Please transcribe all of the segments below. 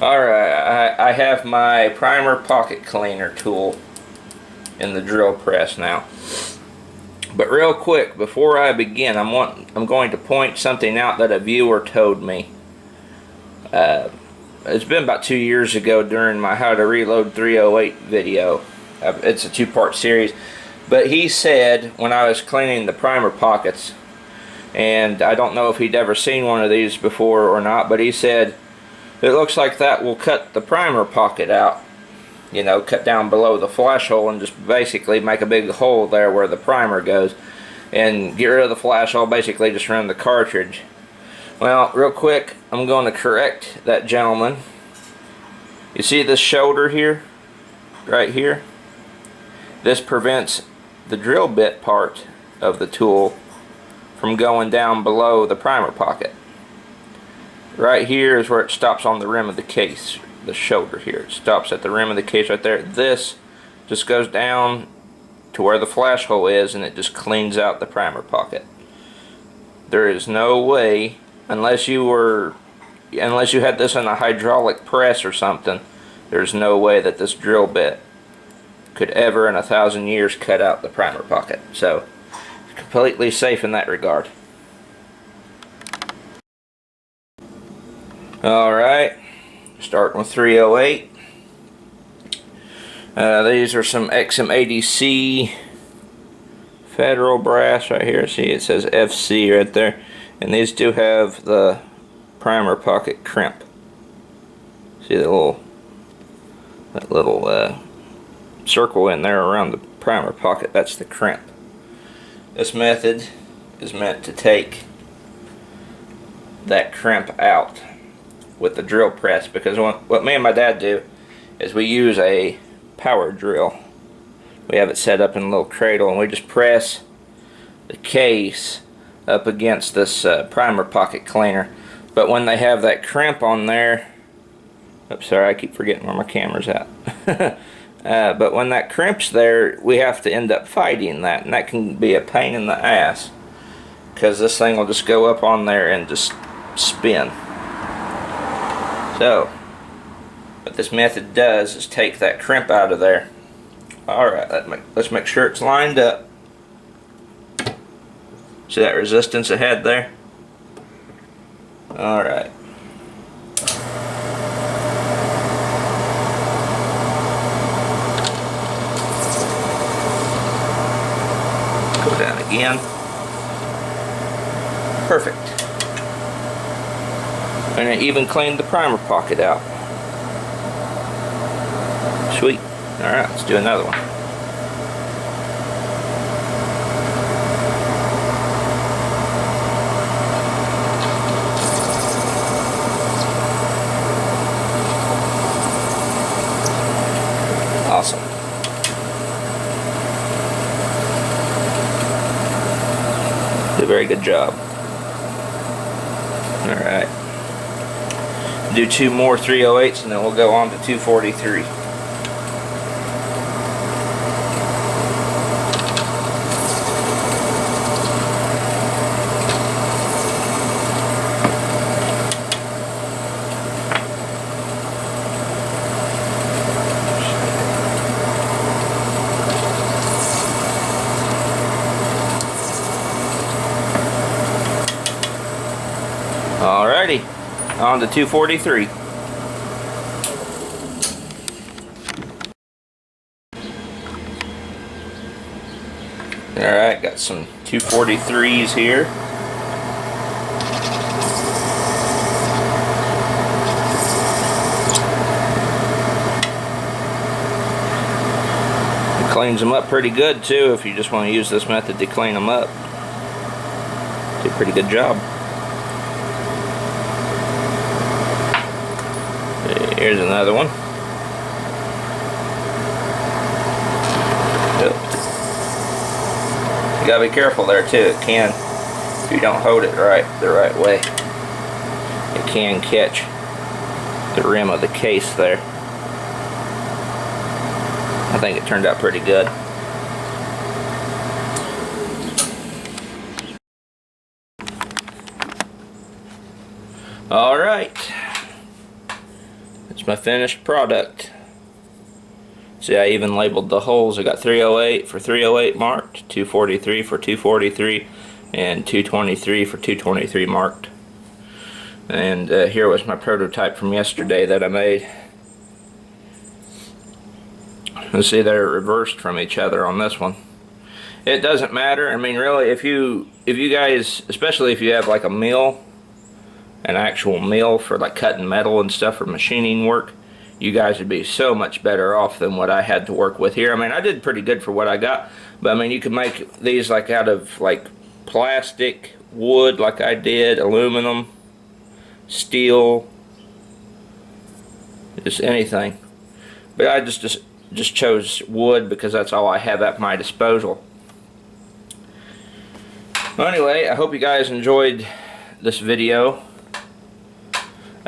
Alright, I have my primer pocket cleaner tool in the drill press now. But real quick, before I begin, I'm going to point something out that a viewer told me. It's been about 2 years ago during my How to Reload 308 video. It's a two-part series. But he said, when I was cleaning the primer pockets, and I don't know if he'd ever seen one of these before or not, but he said, it looks like that will cut the primer pocket out. You know, cut down below the flash hole and just basically make a big hole there where the primer goes. And get rid of the flash hole, basically just run the cartridge. Well, real quick, I'm going to correct that gentleman. You see this shoulder here? Right here? This prevents the drill bit part of the tool from going down below the primer pocket. Right here is where it stops on the rim of the case. The shoulder here. It stops at the rim of the case right there. This just goes down to where the flash hole is, and it just cleans out the primer pocket. There is no way, unless you had this in a hydraulic press or something, there's no way that this drill bit could ever in 1,000 years cut out the primer pocket. So, completely safe in that regard. Alright, starting with 308. These are some XM80C federal brass right here. See, it says FC right there. And these do have the primer pocket crimp. See that little circle in there around the primer pocket? That's the crimp. This method is meant to take that crimp out with the drill press, because what me and my dad do is we use a power drill. We have it set up in a little cradle, and we just press the case up against this primer pocket cleaner. But when they have that crimp on there, oops, sorry, I keep forgetting where my camera's at. But when that crimp's there, we have to end up fighting that, and that can be a pain in the ass, because this thing will just go up on there and just spin. So, what this method does is take that crimp out of there. Alright, let's make sure it's lined up. See that resistance it had there? Alright. Go down again. Perfect. And it even cleaned the primer pocket out. Sweet. Alright, let's do another one. Awesome. Did a very good job. Alright. Do two more 308s, and then we'll go on to 243. Alrighty. On to 243. Alright, got some 243s here. It cleans them up pretty good too if you just want to use this method to clean them up. Do a pretty good job. Here's another one. You gotta be careful there too. It can, if you don't hold it the right way, it can catch the rim of the case there. I think it turned out pretty good. Alright. It's my finished product. See, I even labeled the holes. I got 308 for 308 marked, 243 for 243, and 223 for 223 marked. And here was my prototype from yesterday that I made. Let's see, they're reversed from each other on this one. It doesn't matter. I mean, really, if you guys, especially if you have like a mill, an actual mill for like cutting metal and stuff or machining work, you guys would be so much better off than what I had to work with here. I mean, I did pretty good for what I got, but I mean, you could make these like out of like plastic, wood like I did, aluminum, steel, just anything. But I just chose wood because that's all I have at my disposal. Well, anyway, I hope you guys enjoyed this video.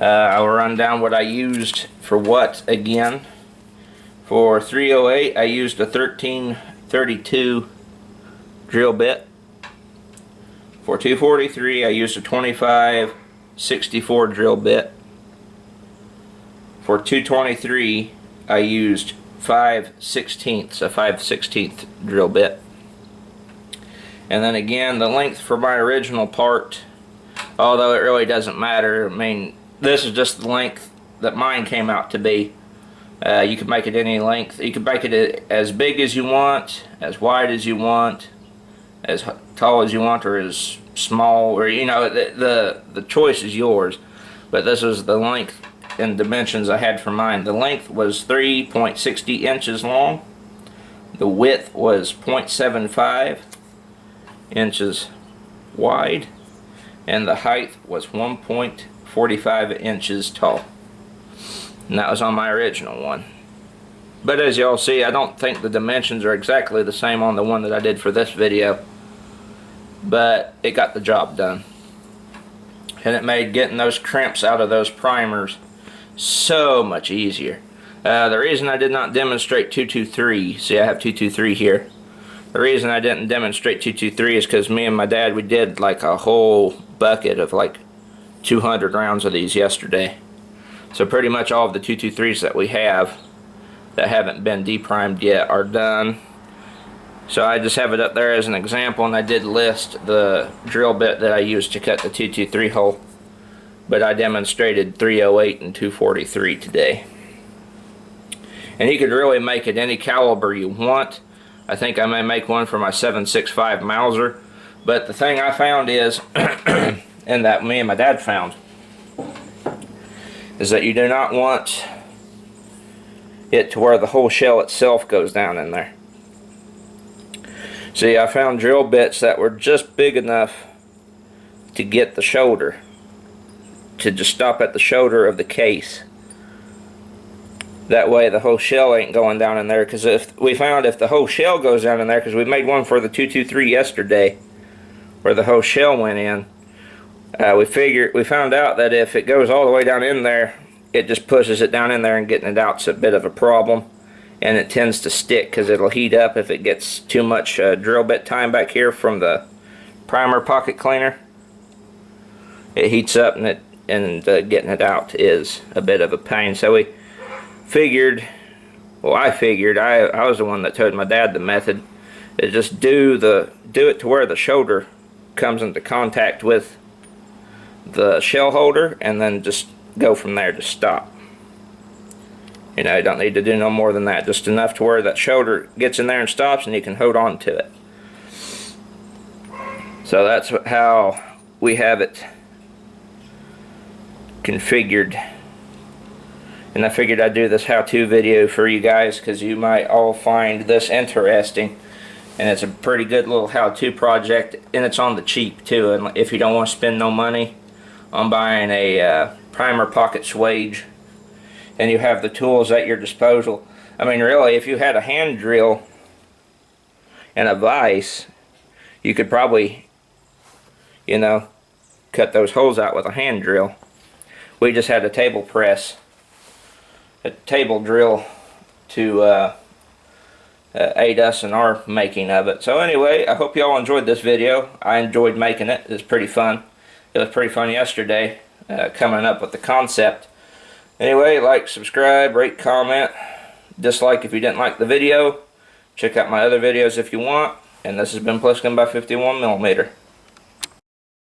I'll run down what I used for what again. For 308, I used a 1332 drill bit. For 243, I used a 2564 drill bit. For 223, I used 5/16, a 5/16 drill bit. And then again, the length for my original part, although it really doesn't matter, I mean, this is just the length that mine came out to be. You can make it any length. You can make it as big as you want, as wide as you want, as tall as you want, or as small, or you know, the choice is yours. But this is the length and dimensions I had for mine. The length was 3.60 inches long. The width was 0.75 inches wide, and the height was 1.45 inches tall. And that was on my original one. But as y'all see, I don't think the dimensions are exactly the same on the one that I did for this video, but it got the job done. And it made getting those crimps out of those primers so much easier. The reason I did not demonstrate 223, see I have 223 here. The reason I didn't demonstrate 223 is because me and my dad, we did like a whole bucket of like 200 rounds of these yesterday. So pretty much all of the 223s that we have that haven't been deprimed yet are done. So I just have it up there as an example, and I did list the drill bit that I used to cut the 223 hole. But I demonstrated 308 and 243 today. And you could really make it any caliber you want. I think I may make one for my 7.65 Mauser. But the thing I found is, and that me and my dad found, is that you do not want it to where the whole shell itself goes down in there. See, I found drill bits that were just big enough to get the shoulder, to just stop at the shoulder of the case. That way the whole shell ain't going down in there, because if we found if the whole shell goes down in there, because we made one for the 223 yesterday where the whole shell went in, we found out that if it goes all the way down in there, it just pushes it down in there, and getting it out's a bit of a problem, and it tends to stick because it'll heat up if it gets too much drill bit time back here from the primer pocket cleaner. It heats up, and getting it out is a bit of a pain. So we figured, well, I was the one that told my dad the method is just do it to where the shoulder comes into contact with the shell holder, and then just go from there to stop. You know, you don't need to do no more than that, just enough to where that shoulder gets in there and stops, and you can hold on to it. So that's how we have it configured. And I figured I'd do this how-to video for you guys, because you might all find this interesting. And it's a pretty good little how-to project, and it's on the cheap too. And if you don't want to spend no money on buying a primer pocket swage, and you have the tools at your disposal. I mean, really, if you had a hand drill and a vise, you could probably, you know, cut those holes out with a hand drill. We just had a table press, a table drill to aid us in our making of it. So anyway, I hope y'all enjoyed this video. I enjoyed making it. It was pretty fun. It was pretty fun yesterday coming up with the concept. Anyway, like, subscribe, rate, comment, dislike if you didn't like the video. Check out my other videos if you want. And this has been Plisken by 51mm.